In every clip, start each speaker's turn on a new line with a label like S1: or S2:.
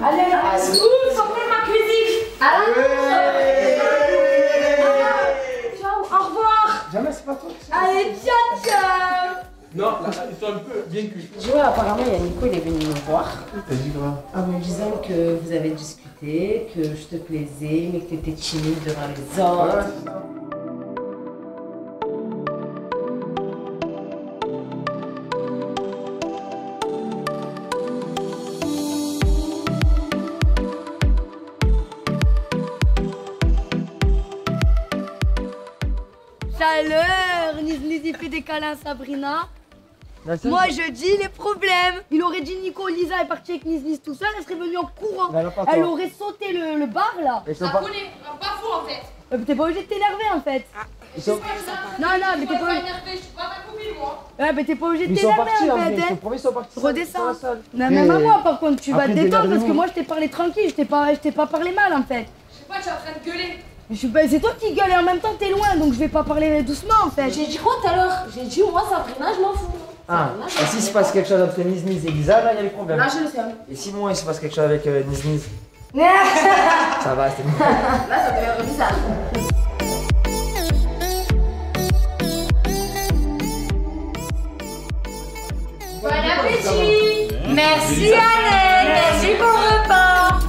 S1: Allez, sortez ma cuisine. Ciao, au revoir.
S2: Jamais, c'est pas toi.
S1: Allez, ciao, ciao.
S3: Non, là, ils sont un peu bien cuits.
S1: Je vois, apparemment, il y a Nico, il est venu me voir.
S3: T'as dit quoi?
S1: En me disant que vous avez discuté, que je te plaisais, mais que tu étais timide devant les autres. Chaleur, Niz il fait des câlins à Sabrina. Moi je dis les problèmes. Il aurait dit Nico, Lisa est partie avec Niz tout seul, elle serait venue en courant. Elle aurait sauté le bar là.
S4: Ça connaît, pas fou en fait.
S1: T'es pas obligé de t'énerver en fait. Non, mais t'es pas obligé.
S4: Je suis pas ta copine moi.
S1: Ouais, mais t'es pas obligé de t'énerver en fait.
S2: Je te promets, ils sont partis.
S1: Redescends. Non, même à moi par contre, tu vas te détendre parce que moi je t'ai parlé tranquille, je t'ai pas parlé mal en fait.
S4: Je sais pas, tu es en train de gueuler.
S1: C'est toi qui gueules et en même temps t'es loin donc je vais pas parler doucement en fait.
S4: J'ai dit quoi tout à l'heure? J'ai dit moi Sabrina, je m'en fous.
S2: Ah, et si se passe quelque chose entre Niz et Lisa, là il y a des problèmes.
S4: Là je le sais.
S2: Et si moi il se passe quelque chose avec Niz ça va, c'est bon.
S4: Là ça devient bizarre. Bon appétit.
S1: Merci Annette, merci pour le repas.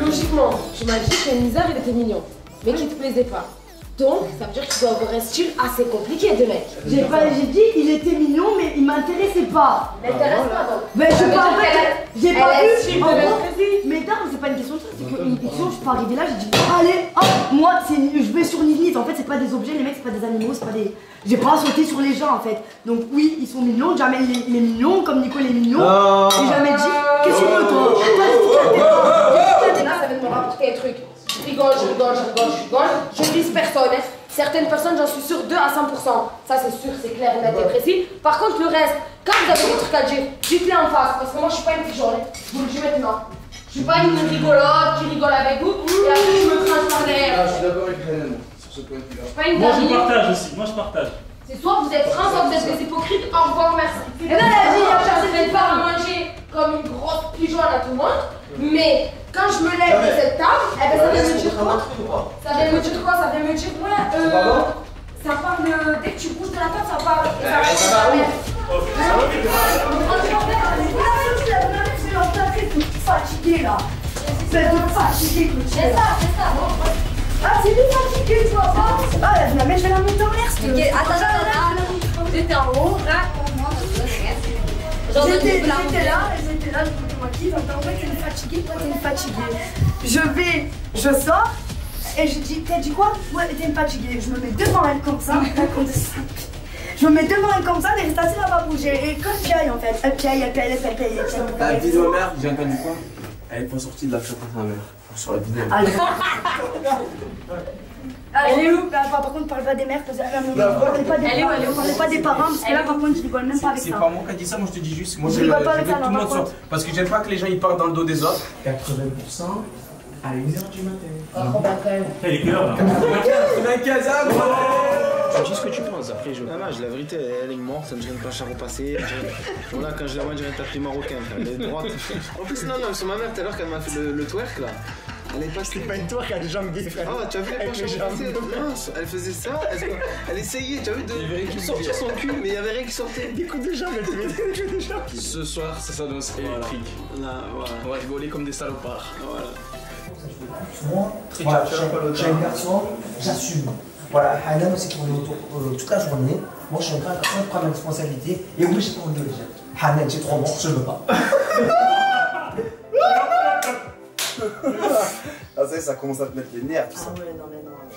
S4: Logiquement, tu m'as dit que Nizar il était mignon, mais qu'il te plaisait pas. Donc, ça veut dire que tu dois avoir un style assez compliqué de mec.
S1: J'ai dit il était mignon mais il m'intéressait pas.
S4: N'intéresse pas donc.
S1: Mais je sais pas, en fait, j'ai pas vu. En
S4: de
S1: gros, mais non, c'est pas une question de ça, c'est que une question, je suis pas arrivée là, j'ai dit allez, hop, moi je vais sur Niz. En fait, c'est pas des objets, les mecs, c'est pas des animaux, c'est pas des. J'ai pas sauté sur les gens en fait. Donc oui, ils sont mignons, jamais il est mignon, comme Nico il est mignon. J'ai jamais dit. Qu'est-ce que tu veux toi?
S4: Là, ça vient de me rapporter un truc. Je rigole, je vise personne. Hein. Certaines personnes, j'en suis sûre, 2 à 100%. Ça, c'est sûr, c'est clair, net et précis. Par contre, le reste, quand vous avez des trucs à dire, dites-les en face. Parce que moi, je suis pas une pigeonne. Je vous le dis maintenant. Je suis pas une rigolote qui rigole avec vous. Et après, je me crache par derrière.
S3: Je suis d'accord avec Hélène sur ce point de vue-là.
S4: Je suis pas une
S5: Moi je
S4: gamine.
S5: partage aussi, moi je partage.
S4: C'est soit vous êtes francs, soit vous êtes des hypocrites. Au revoir, merci.
S1: Et là, elle a dit,
S4: Je ne vais pas manger comme une grosse pigeonne à tout le monde. Mais quand je me lève de cette table, eh ben, ça vient me dire quoi? Ça vient me dire quoi? Ça vient me dire ouais, ça parle dès que tu bouges de la table, ça parle. Ça va
S1: fatigué là. C'est de fatigué que tu es.
S4: C'est ça.
S1: Ah, c'est de fatigué, tu vois pas? Ah, mais je vais la monter en l'air, s'il te plaît.
S4: Attends. J'étais en haut, raconte-moi.
S1: J'étais là, je me dis, j'entends, ouais, t'es une fatiguée. Je sors et je dis, t'as dit quoi? Ouais, t'es une fatiguée. Je me mets devant elle comme ça, je me mets devant elle comme ça, elle reste assise, elle va bouger. Et quand je piaille en fait, elle piaille.
S3: La vidéo mère, j'ai entendu quoi? Elle est pas sortie de la chambre de sa mère. Sur la vidéo.
S1: Elle est où? Par contre, parle pas des mères, parce que parlez pas des parents, parce que là, par contre, je rigole même pas avec ça.
S3: C'est pas moi qui ai dit ça, moi je te dis juste. Moi
S1: je rigole pas avec ça,
S3: tout le monde sort. Parce que j'aime pas que les gens ils parlent dans le dos des autres. 80% à 1h du matin.
S5: Quel est l'heure là?
S3: 95 ans.
S6: Tu dis ce que tu penses, après je. Ah, la vérité, elle est morte, ça me dirait pas cher repasser. Voilà, quand je la vois, je dirais que t'as pris marocain, elle est droite. En plus, non, sur ma mère, tout à l'heure, quand elle m'a fait le twerk là. Elle est pas.
S2: C'est pas une twerk, elle a des jambes gays, frère.
S6: Ah, tu as vu les planches repasser? Non, elle faisait ça, elle essayait, tu as vu, de sortir son cul, mais il y avait rien qui sortait.
S2: Des coups de jambes, elle te met des coups de jambes.
S7: Ce soir, ça s'annonce électrique.
S6: Voilà.
S7: On va rigoler comme des salopards.
S6: Voilà.
S2: Voilà, j'ai un garçon, j'assume. Voilà, Hanan aussi tourne autour toute la journée. Moi, je suis un grand garçon, je prends mes responsabilités. Et oui, j'ai pas envie de le dire. Hanan, j'ai 3 morts, je veux pas.
S3: Ah, ça commence à te mettre les nerfs, tout ça.
S1: Ah ouais, non.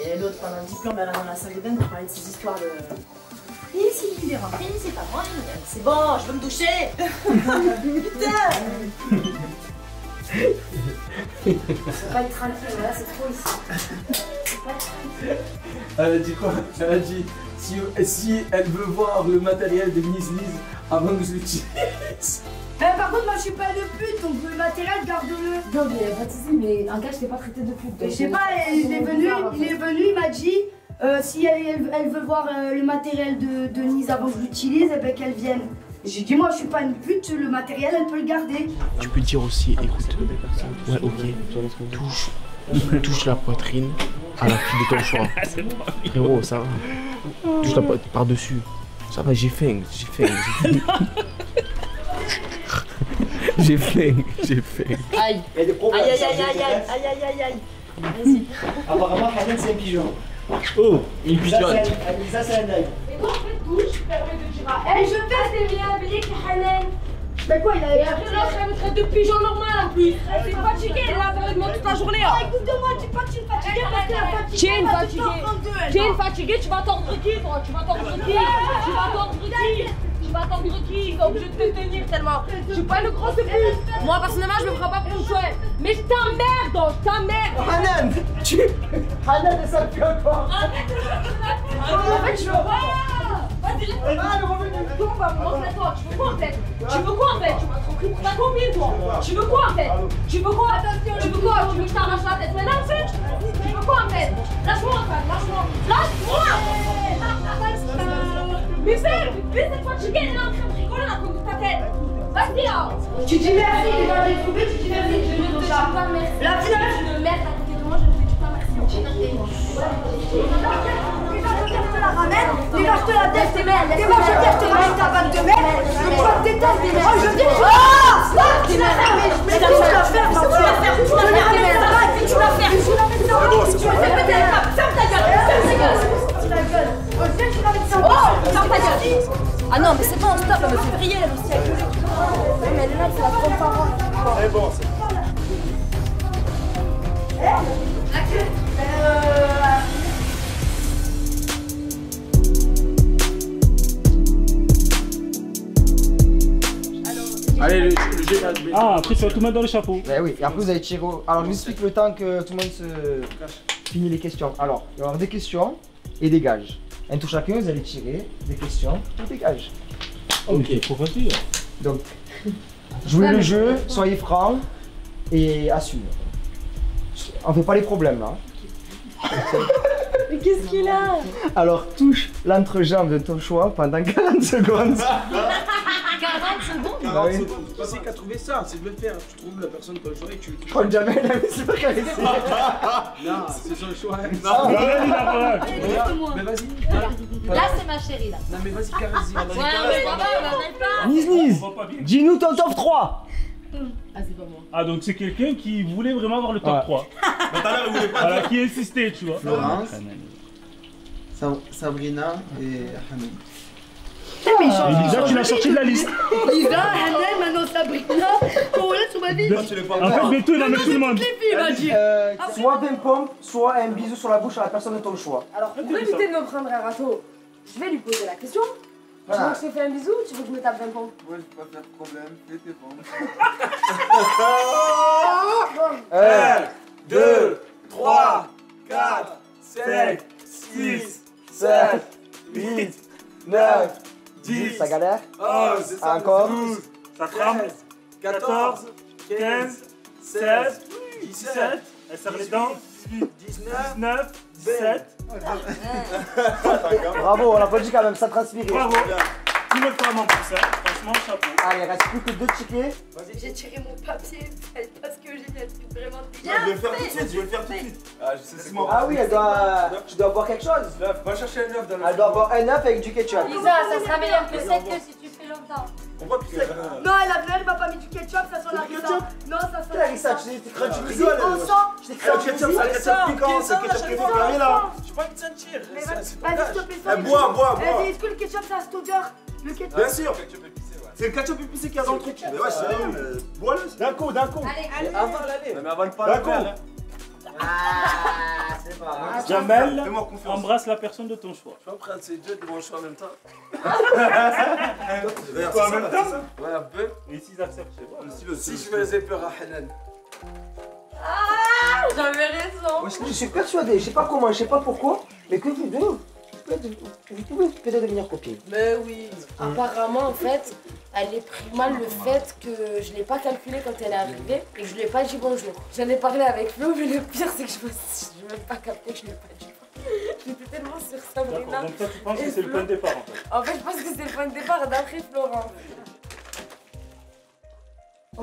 S1: Et l'autre, pendant le diplôme, elle est dans la salle de bain pour parler de ses histoires de. Et c'est libérant. C'est pas moi, c'est bon, je veux me doucher. Putain. Faut pas être tranquille, là, c'est trop ici.
S3: Elle a dit quoi? Elle a dit si elle veut voir le matériel de Niz avant que je l'utilise.
S1: Par contre, moi je suis pas de pute, donc le matériel, garde-le.
S4: Non, mais pas de soucis, mais en cas, je t'ai pas traité de pute.
S1: Je sais pas, il est venu, il m'a dit si elle veut voir le matériel de Niz avant que je l'utilise, eh ben qu'elle vienne. J'ai dit, moi, je suis pas une pute, le matériel, elle peut le garder.
S8: Tu peux dire aussi, écoute, ouais, ok, touche la poitrine à la fille de ton choix. Frérot, ça va. Touche la poitrine par-dessus. Ça va, j'ai faim. J'ai faim.
S4: Aïe.
S2: Il y a des problèmes.
S4: Aïe. Vas-y.
S2: Apparemment, Hanan, c'est un pigeon.
S8: Oh, une pigeonne.
S2: Ça, c'est un œil.
S4: Et donc, en fait, douche permet de dire à elle, je fais des liens avec Hanan.
S1: Mais quoi, il a.
S4: Et après, l'autre, elle me traite de pigeon normal en plus. Elle est fatiguée, elle est là avec moi toute la journée. Hein.
S1: Écoute-moi, dis pas que tu es fatiguée parce que la fatigue.
S4: Tu es une fatiguée. Tu es une fatiguée, tu vas tordre qui, toi? Tu vas tordre qui? T'es obligé de te tenir tellement. Je suis pas une grosse pute. Moi, personnellement, je me prends pas pour une chouette. Mais je t'emmerde,
S2: Hanan, Hanan, elle s'en fait encore.
S4: En fait, je veux pas. Vas-y, montre-toi. Tu veux quoi en fait? Tu m'as trop pris pour ta copine, toi. Tu veux quoi en fait? Tu veux quoi? Tu veux que je t'arrache la tête maintenant en fait? Tu veux quoi en fait? Lâche-moi en fait, lâche-moi. Mais cette fatiguée, elle est en train de rigoler dans ton ta tête. Vas-y là.
S1: Tu dis merci, il va les trouver, tu dis merci.
S4: Je ne te dis pas merci.
S1: La finale.
S4: Je me mets à côté de moi, je ne te dis pas merci.
S1: Je la ramène, il va te la tête, et moi je dis je te ramène ta bague de merde, le poids de détail, oh je dis tu la fermes, mais tu la fermes, tu la fermes, tu la ferme ta gueule, ferme ta gueule.
S4: Ah non mais c'est bon, stop, elle me fait briller, elle aussi, avec le jeu. Mais elle est là, c'est la trompe par an.
S6: C'est bon, c'est
S3: Allez, le jet là.
S5: Ah, après tu vas tout mettre dans le chapeau.
S2: Ben oui, et après vous allez tirer au... Alors je vous explique le temps que tout le monde se finit les questions. Alors, il va y avoir des questions et des gages. Un tour chacun, vous allez tirer des questions et des gages.
S5: Ok, trop facile.
S2: Donc, jouez le jeu, soyez francs et assumez. On fait pas les problèmes là.
S4: Mais qu'est-ce qu'il a?
S2: Alors touche l'entrejambe de ton choix pendant 40 secondes.
S4: 40 secondes?
S2: Ah oui.
S3: Qui c'est qui a trouvé ça? C'est de le faire. Tu trouves la personne pour le choix et tu.
S2: Je crois jamais la c'est pas caressé.
S3: Non, c'est son choix.
S5: Allez,
S3: Mais vas-y.
S4: Là c'est ma chérie là.
S3: Non, mais vas-y, caresse-y.
S4: Ouais, mais ça va, m'appelle pas.
S2: Niz,
S5: On va pas bien.
S2: dis-nous ton top 3.
S4: Ah c'est pas moi.
S5: Ah, donc c'est quelqu'un qui voulait vraiment avoir le top 3. Voilà, qui insistait, tu vois.
S6: Florence, Sabrina et Hanan.
S5: Et Lisa, tu l'as sorti de la liste.
S1: Lisa, Hanan, maintenant Sabrina, pour là sur ma vie.
S5: En fait, bientôt il va mettre tout le monde.
S1: Il va dire.
S2: Soit 20 pompes, soit un bisou sur la bouche à la personne de ton choix.
S4: Alors pour éviter de me prendre un râteau, je vais lui poser la question. Tu veux que je te fais un bisou ou tu veux que je me tape 20 pompes?
S6: Ouais, je peux pas faire de problème, fais tes pompes.
S3: 1, 2, 3, 4, 5, 6, 7, 8, 9, 10,
S2: Ça galère
S3: 11,
S2: Encore
S5: 12, ça tremble. 14, 15, 16, 17, elle serre les dents. 18, 19, 17.
S2: Bravo, on applaudit quand même, ça transpire.
S5: Bravo. Tout le temps pour ça. Franchement, chapeau.
S2: Allez, il reste plus que 2 tickets.
S1: J'ai tiré mon papier parce que j'ai fait vraiment
S6: Je vais le faire tout de suite, je vais le faire tout de suite. Ah, je sais c'est moi.
S2: Ah oui, tu dois boire quelque chose.
S6: Va chercher un œuf dans le.
S2: Elle doit avoir un œuf avec du ketchup.
S4: Lisa, ça sera meilleur que 7 que si tu fais longtemps.
S6: Pourquoi tu fais ça?
S1: Non, elle m'a pas mis du ketchup, ça sent la rissa. Non, ça sent
S2: T'es
S1: la
S2: Larissa,
S1: rissa.
S2: tu crains du
S6: rigoles,
S2: on sent. Je t'ai craint du
S6: ketchup, c'est le ketchup piquant, c'est le ketchup piquant. Viens là.
S3: J'ai pas envie de sentir.
S1: Mais
S3: C'est
S1: vas-y,
S3: ton
S1: s'il
S3: gage.
S1: te plaît,
S6: Eh, bois, bois, bois.
S1: Vas-y, est-ce que le ketchup ça a cette odeur? Le ketchup.
S6: Bien sûr. C'est le ketchup épicé qu'il y a dans le truc. Mais ouais, sérieux, bois-le. D'un coup, d'un coup.
S4: Allez,
S3: Avale-les.
S6: Mais avale pas
S5: D'un
S6: le
S5: coup.
S6: verre.
S2: Ah, c'est pas mal.
S5: Jamel,
S6: Fais-moi confiance.
S5: embrasse la personne de ton choix.
S3: Je suis pas prêt à ces deux devant le choix en même temps.
S6: Quoi, en même temps?
S3: Ouais, un peu.
S5: Et s'ils acceptent, c'est bon.
S3: Si je faisais peur à Hanan.
S4: j'avais raison.
S2: Je suis persuadé, je sais pas comment, je sais pas pourquoi, mais que vous deux, vous pouvez peut-être devenir copines.
S4: Mais oui. Apparemment, en fait, elle est pris mal le fait que je l'ai pas calculé quand elle est arrivée et que je lui ai pas dit bonjour. J'en ai parlé avec Flo, mais le pire, c'est que je n'ai même pas capté que je lui ai pas dit bonjour. J'étais tellement sur Sabrina.
S5: D'accord, donc toi tu penses que c'est le point de départ en fait.
S4: En fait, je pense que c'est le point de départ d'après Florent.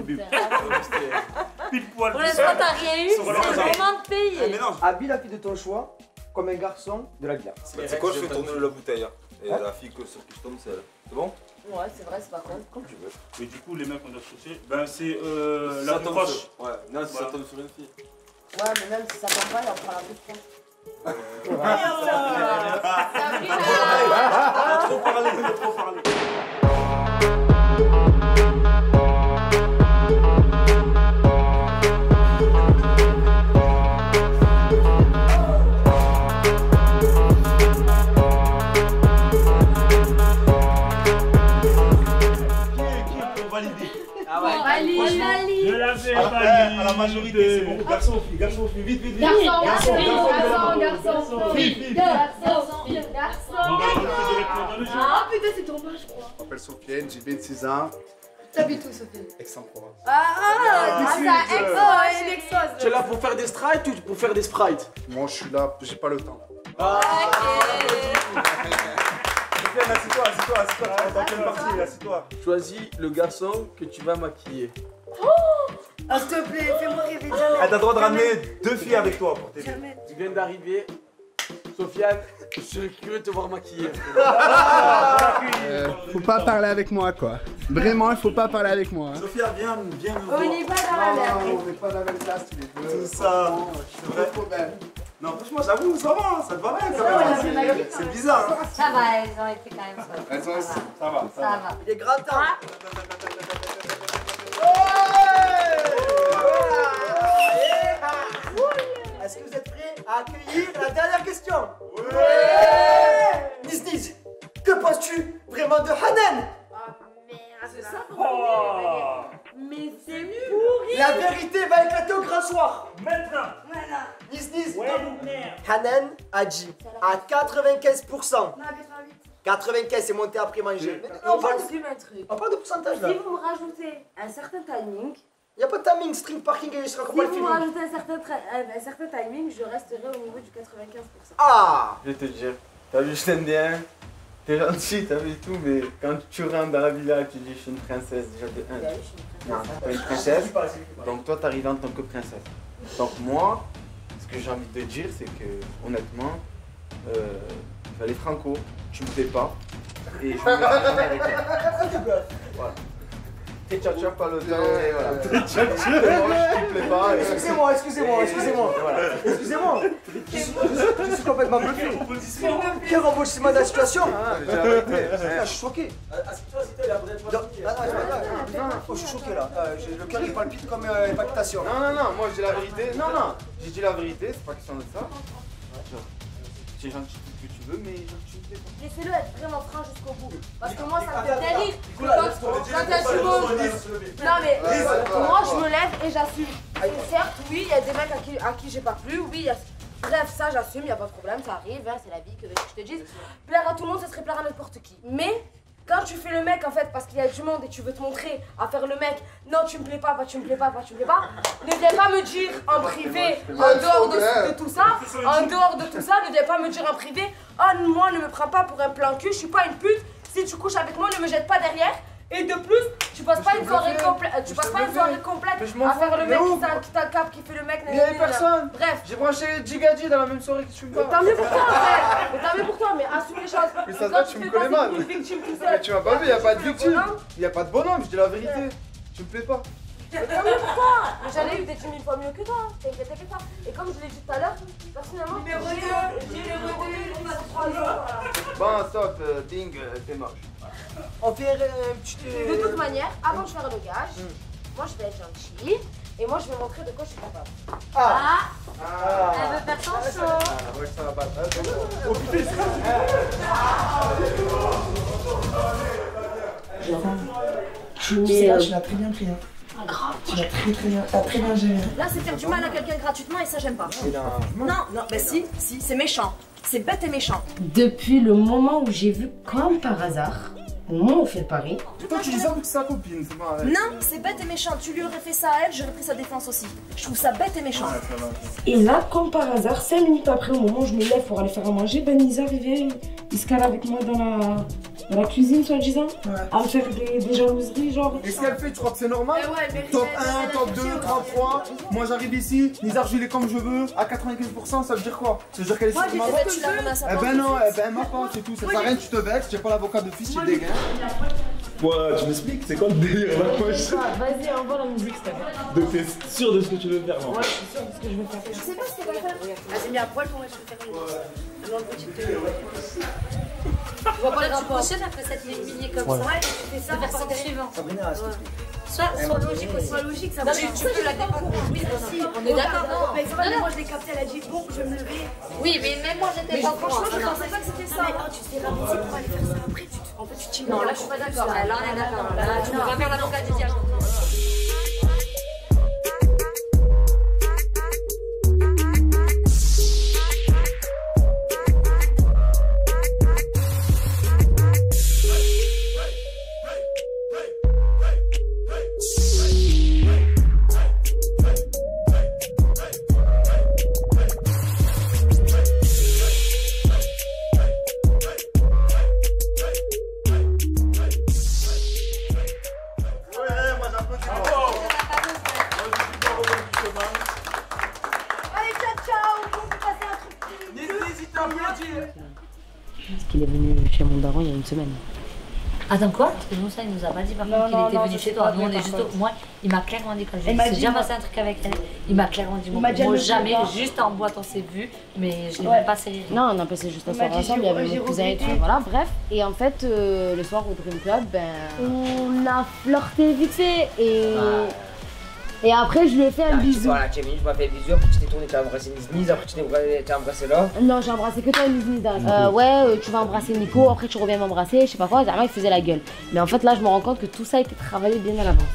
S5: Pile poil.
S9: Pour l'instant, t'as rien eu, c'est le moment de payer.
S2: Habille la fille de ton choix comme un garçon de la bière.
S10: C'est quoi, je fais tourner la bouteille. Hein. Et la fille sur qui je tombe, c'est elle. C'est bon?
S4: Ouais, c'est vrai, c'est pas con.
S10: Comme tu veux.
S5: Et du coup, les mecs, on doit chercher. Ben, c'est la
S10: Ça
S5: plus
S10: tombe
S5: proche.
S10: sur... Ouais, non, si ça tombe sur une fille.
S4: Ouais, mais même si ça tombe pas, il en prend la plus proche.
S5: Trop parlé, trop parlé.
S9: Je l'avais validé.
S5: À la majorité, c'est bon. Garçon ou fille, vite, vite, vite.
S4: Garçon.
S5: On va rentrer directement dans le jeu.
S1: Ah putain, c'est ton je crois.
S11: Je m'appelle Sofiane, j'ai 26 ans.
S1: T'habites où, Sophie?
S11: Aix-en-Provence.
S1: Ça, Exos.
S3: Tu es là pour faire des strides ou pour faire des sprites?
S11: Moi, je suis là, j'ai pas le temps.
S5: Assieds-toi. Dans quelle partie? Assieds-toi.
S3: Choisis le garçon que tu vas maquiller.
S1: Ah, s'il te plaît, fais-moi rêver, jamais.
S5: T'as le droit de ramener 2 filles avec toi pour t'aider.
S1: Jamais.
S3: Tu viens d'arriver. Sofiane, je suis curieux de te voir maquiller.
S11: Faut pas parler avec moi, quoi. Vraiment, il faut pas parler avec moi. Hein.
S5: Sophia, viens me voir.
S1: On n'est pas dans la merde.
S11: Non, on n'est pas dans la même classe tous les deux.
S5: Tout ça.
S11: C'est vrai. Trop belle.
S5: Non, franchement, j'avoue, ça va, ça te va bien quand
S1: Ouais,
S5: même. C'est bizarre. Hein.
S9: Ça va, elles ont été quand même folles.
S11: Elles ont aussi.
S5: Ça va.
S9: Ça va.
S2: Il est grand temps. Est-ce que vous êtes prêts à accueillir la dernière question? Niz, que penses-tu vraiment de Hanan?
S9: C'est ça pour
S5: Oh.
S9: Mais c'est pourri.
S2: La vérité va éclater au grand soir.
S5: Maintenant.
S2: Niz,
S5: Ouais, merde.
S2: Hanan a dit à 95%.
S1: Non, 88.
S2: 95, c'est monté après manger.
S4: On parle de un truc.
S2: On parle de pourcentage là.
S4: Si vous me rajoutez un certain timing,
S2: Il n'y a pas de timing, string parking et je serai
S4: si
S2: encore pas le
S4: vous me
S2: feeling.
S4: rajoutez un certain timing, je resterai au niveau du 95%.
S2: Ah!
S6: Je vais te dire, t'as vu, je t'aime bien, t'es gentil, t'as vu tout, mais quand tu rentres dans la villa, tu dis je suis une princesse déjà de 1. Non, t'es une princesse, donc toi t'arrives en tant que princesse. Donc moi, ce que j'ai envie de te dire, c'est que honnêtement, il fallait franco, tu me plais pas, et je me jamais avec elle. Voilà. T'es tcha-tcha pas le temps, et voilà. T'es tcha-tcha, tu me plais pas. et-
S2: Excusez-moi. Voilà. Excusez-moi. Je suis complètement bluffé. Quel remboursement de la situation?
S6: Ah, mais j'ai la vérité.
S2: Je suis choqué.
S3: Assieds-toi, il a peut-être pas fini.
S2: Je suis choqué là. Le cœur il palpite comme une palpitation.
S6: Non, moi j'ai la vérité. Non, j'ai dit la vérité, c'est pas question de ça. Genre, c'est gentil tout ce que tu veux, mais genre, tu me plais pas.
S4: Laissez-le être vraiment franc jusqu'au bout. Parce que moi, ça me fait rire.
S5: Nicolas,
S4: Quand il y a du monde. Non, mais moi, je me lève et j'assume. Certes, oui, il y a des mecs à qui j'ai pas plu. Oui, il y a. Bref, ça, j'assume, il n'y a pas de problème, ça arrive, hein, c'est la vie, que veux-tu que je te dise. Plaire à tout le monde, ce serait plaire à n'importe qui. Mais. Quand tu fais le mec en fait parce qu'il y a du monde et tu veux te montrer à faire le mec, non tu me plais pas, ne viens pas me dire en privé, en dehors de tout ça, ne viens pas me dire en privé, oh moi ne me prends pas pour un plan cul, je suis pas une pute, si tu couches avec moi ne me jette pas derrière, et de plus tu passes pas une soirée complète, à faire le mec qui t'accap, qui fait le mec,
S6: Il y avait personne.
S4: Bref.
S6: J'ai branché Gigadi dans la même soirée que tu me parles.
S4: Tant mieux pour toi en fait, tant mieux pour toi, mais assume les choses.
S6: Mais ça se voit, tu me connais mal. Mais tu m'as pas vu, il y a pas de victime. Il y a pas de bonhomme, je dis la vérité. Tu me plais pas.
S4: Tant mieux pour toi. Mais j'en ai eu des 10 000 fois mieux que toi, t'inquiète pas. Et comme je l'ai dit tout à l'heure, personnellement, j'ai le
S6: Bon, stop, Ding, t'es moche.
S2: On fait un petit.
S4: De toute manière, avant de faire le gage, moi je vais être gentille et moi je vais montrer de quoi je suis capable.
S9: Elle veut faire son show.
S6: Ouais, ça va battre.
S2: Tu l'as très bien pris. Tu l'as très bien géré.
S12: Là, c'est faire du mal à quelqu'un gratuitement et ça, j'aime pas. Non, bah si, c'est méchant. C'est bête et méchant.
S4: Depuis le moment où j'ai vu, comme par hasard, au moment où on fait le pari.
S6: Toi, tu dis ça pour sa copine, c'est pas vrai.
S12: Non, c'est bête et méchant. Tu lui aurais fait ça à elle, j'aurais pris sa défense aussi. Je trouve ça bête et méchant.
S4: Et là, comme par hasard, 5 minutes après, au moment où je me lève pour aller faire à manger, Ben Nisa arrivait, il se cale avec moi dans
S13: Dans la cuisine, soi-disant. À me faire des jalouseries, genre.
S11: Et ce qu'elle fait, tu crois que c'est normal?
S1: mais
S11: Top 1, top 2, top 3. Moi j'arrive ici, Nizar je l'ai comme je veux, à 95%, ça veut dire quoi? Ça veut dire qu'elle est sur ma
S12: tu la menaces à
S11: Eh ben non, elle m'a pas, c'est tout. Ça sert à rien, tu te vexes, j'ai pas l'avocat de fils, tu te dégaines.
S14: Ouais, tu m'expliques, c'est quoi le délire là?
S13: Vas-y, envoie la musique, s'il te plaît.
S14: Donc t'es sûr de ce que tu veux faire, non?
S13: Ouais, je suis sûr de ce que je veux faire.
S12: Je sais pas ce qu'elle va faire.
S1: Vas-y, mets à poil pour moi, je vais faire une petite
S12: Je vois pas le rapport.
S9: Tu après cette humiliée comme
S2: Ouais.
S9: ça, et tu fais ça vers son suivant.
S2: Sabrina, s'il te plaît.
S9: Sois logique aussi.
S1: Sois logique, ça
S9: Non,
S1: va.
S9: mais tu peux la défendre. Oui,
S1: Si,
S9: on est d'accord.
S1: Mais moi je l'ai capté, elle a dit bon, je vais me lever.
S9: Oui, mais même moi j'étais pas au courant.
S1: Franchement, je pensais pas que c'était ça. Mais tu t'es ramassé pour aller faire ça après, en fait, tu t'y mets.
S9: Non, là je suis pas d'accord. Là on est d'accord. Là tu peux pas faire l'avocat du diable.
S13: Parce qu'il est venu chez mon daron il y a une semaine.
S9: Attends quoi? Parce que nous ça il nous a pas dit par contre qu'il était venu chez toi. Nous on est juste moi il m'a clairement dit quand j'ai déjà passé un truc avec elle. Il m'a clairement dit moi jamais juste en boîte on s'est vu mais je l'ai même pas serré.
S13: Non, on a passé juste un soir ensemble, il y avait mon cousin et tout. Voilà, bref. Et en fait, le soir au Dream Club, on a flirté vite fait et après je lui ai fait un bisou.
S15: Voilà, tu es venu, tu m'as fait un bisou, après tu t'es tourné, tu as embrassé Niz, après tu t'es embrassé là.
S13: Non, j'ai embrassé que toi, Niz. Tu vas embrasser Nico, après tu reviens m'embrasser, je sais pas quoi, vraiment il faisait la gueule. Mais en fait là je me rends compte que tout ça a été travaillé bien à l'avance.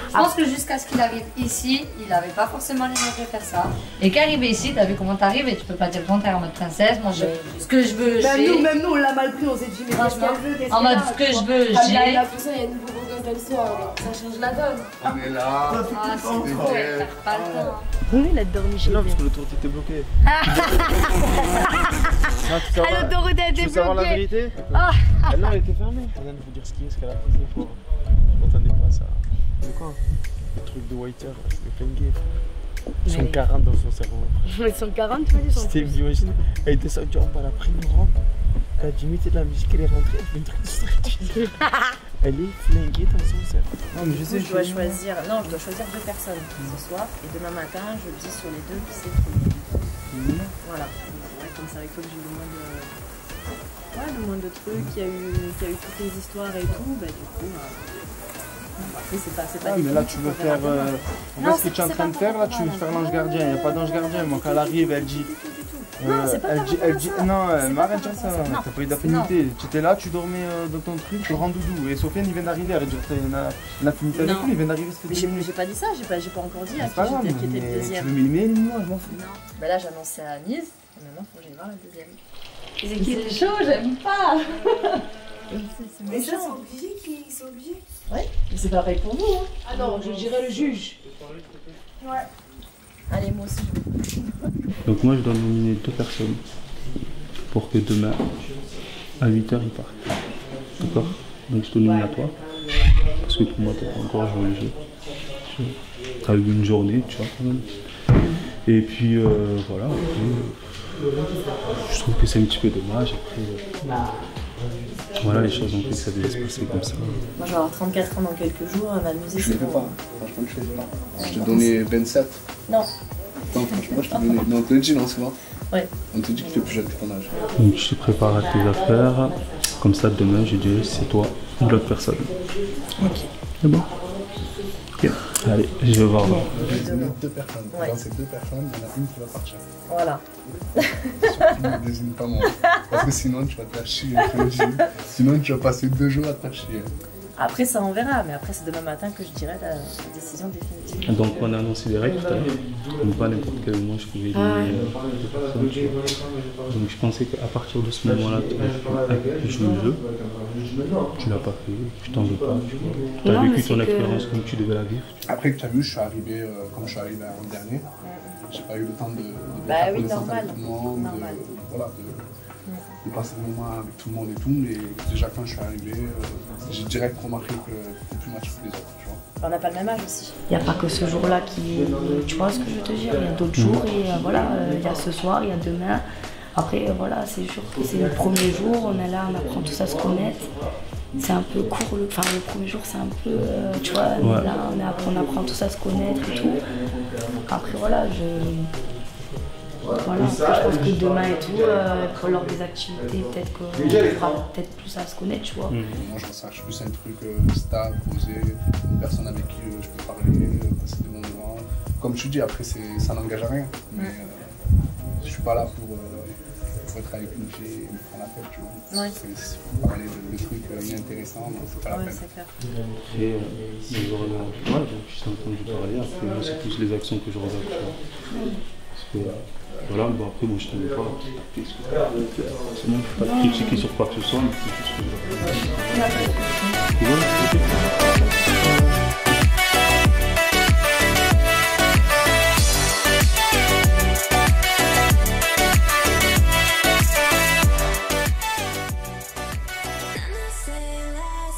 S9: Je pense que jusqu'à ce qu'il arrive ici, il avait pas forcément l'énergie de faire ça. Et qu'arrivé ici, t'as vu comment t'arrives et tu peux pas dire le contraire en mode princesse. Moi, ce que je veux, j'ai.
S1: Même nous, on l'a mal pris, on s'est dit, mais qu'est-ce qu'elle veut,
S9: en mode ce que je veux, j'ai.
S1: Il a fait ça, il y a une nouveau gosse dans l'histoire, ça change la donne.
S11: On est là.
S9: C'est trop, il perd pas le temps.
S13: Oui, il a dormi chez
S14: Non, parce que l'autoroute était bloquée.
S13: L'autoroute a été
S14: Tu veux savoir la
S13: bloquée.
S14: vérité?
S13: Ah.
S14: Non, elle était fermée. Je viens de vous dire ce qu'elle a fait. Je m'attendais pas à ça. C'est quoi? Le truc de Whiter, c'était flingué. Ils sont 40 dans son cerveau.
S13: Ils sont 40, tu vois, ils sont.
S14: C'était imagine, elle était sortie en bas, elle a pris une rampe. Elle a dit, mettez de la musique, elle est rentrée, elle fait une truc de street. Elle est flinguée dans son cerveau. Non, mais je sais,
S12: je dois choisir. Non, je dois choisir 2 personnes ce soir et demain matin, je dis sur les 2 c'est tout. Voilà. Ouais, comme c'est avec toi que j'ai eu le moins de. Ouais, le moins de trucs, il y a eu toutes les histoires et tout, bah du coup. Après, c'est pas.
S11: Ah, mais là, tu veux faire. En fait, ce que tu es en train de faire, là, tu veux faire l'ange gardien. Il n'y a pas d'ange gardien. Moi, quand elle arrive, elle dit. Elle dit. Non, m'arrête de dire ça. T'as pas eu d'affinité. Tu étais là, tu dormais dans ton truc, tu rends doudou. Et Sofiane, il vient d'arriver. Elle dit, une affinité avec lui, il vient d'arriver.
S12: Mais j'ai pas dit ça, j'ai pas encore dit à qui était le
S11: Tu
S12: deuxième.
S11: veux m'éliminer, moi, je m'en fous.
S12: Non. Bah là, j'annonçais à Nice, et maintenant, faut que j'aille voir le deuxième.
S13: C'est chaud, j'aime pas.
S1: Mais ça, c'est obligé.
S13: Ouais, mais c'est pareil pour nous. Hein. Ah non, je dirais le juge.
S1: Ouais.
S12: Allez, moi aussi, je vais.
S14: Donc, moi, je dois nominer 2 personnes pour que demain, à 8h, ils partent. D'accord? Donc, je te nomine à toi. Parce que pour moi, t'as pas encore joué le jeu. T'as eu une journée, tu vois, quand même. Et puis, voilà. Je trouve que c'est un petit peu dommage. Après, voilà, les choses ont fait que ça devait se passer comme ça.
S12: Moi, je vais avoir 34 ans dans quelques jours, elle va m'amuser.
S11: Je ne le fais pas. Franchement, je ne le fais pas. Je t'ai donné 27.
S12: Non.
S11: Non, franchement, je t'ai donné. Non, on te le dit, non, c'est vrai.
S12: Ouais.
S11: On te dit que tu es plus jeune que ton âge.
S14: Donc, je te prépare à tes affaires. Comme ça, demain, je dirai si c'est toi ou l'autre personne.
S12: Ok.
S14: C'est bon? Ok. Allez, je vais voir.
S11: Je vais donner 2 personnes.
S12: Ouais.
S11: Dans ces 2 personnes, il y en a une qui va partir.
S12: Voilà.
S11: Surtout ne désigne pas moi. Parce que sinon, tu vas te faire chier. Sinon, tu vas passer 2 jours à te faire chier.
S12: Après, ça, on verra, mais après, c'est demain matin que je dirai la décision définitive.
S14: Donc, on a annoncé les règles tout à l'heure. Donc, pas n'importe quel moment, je pouvais éliminer 2 personnes. Tu vois. Donc, je pensais qu'à partir de ce moment-là, tu aurais joué le jeu. Tu l'as pas fait, je t'en veux pas. Tu as vécu ton expérience comme tu devais la vivre.
S11: Après que tu as vu, je suis arrivé comme je suis arrivé l'an dernier. J'ai pas eu le temps de
S12: Bah
S11: faire
S12: oui,
S11: connaissance
S12: normal.
S11: avec tout le monde,
S12: Normal.
S11: de
S16: passer des moments avec tout le monde et tout, mais déjà quand je suis arrivé, j'ai direct remarqué que t'es plus mature que les autres, tu vois.
S12: On n'a pas le même âge aussi.
S17: Il n'y a pas que ce jour-là qui... Tu vois ce que je veux te dire? Il y a d'autres jours et voilà, il y a ce soir, il y a demain. Après, voilà, c'est sûr que c'est le premier jour, on est là, on apprend tous à se connaître. C'est un peu court, le premier jour c'est un peu, tu vois,
S14: Ouais.
S17: là on apprend tous à se connaître et tout. Après voilà, après, je pense que demain et tout, lors des activités, peut-être qu'on fera peut-être plus à se connaître, tu vois.
S16: Moi je recherche plus un truc stable, posé, une personne avec qui je peux parler, passer des bons moments. Comme tu dis, après ça n'engage à rien, mais je suis pas là pour être avec une fille et me prendre la tête, tu vois.
S12: Ouais.
S16: C'est pour parler de trucs inintéressants, donc c'est pas la peine.
S12: C'est clair.
S14: Et je regarde, ouais, donc je t'ai entendu parler, après moi c'est plus les actions que je regarde, tu vois. Parce que, voilà, bon après moi je t'aime pas, c'est bon, je peux pas te critiquer sur quoi que ce soit, mais c'est juste que je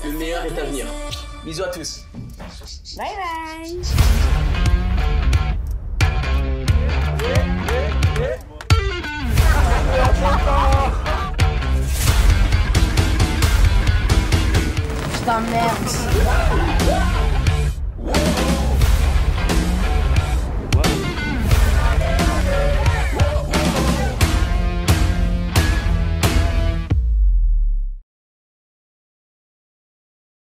S7: Le meilleur est à venir. Bisous à tous.
S12: Bye bye.
S13: Je t'emmerde.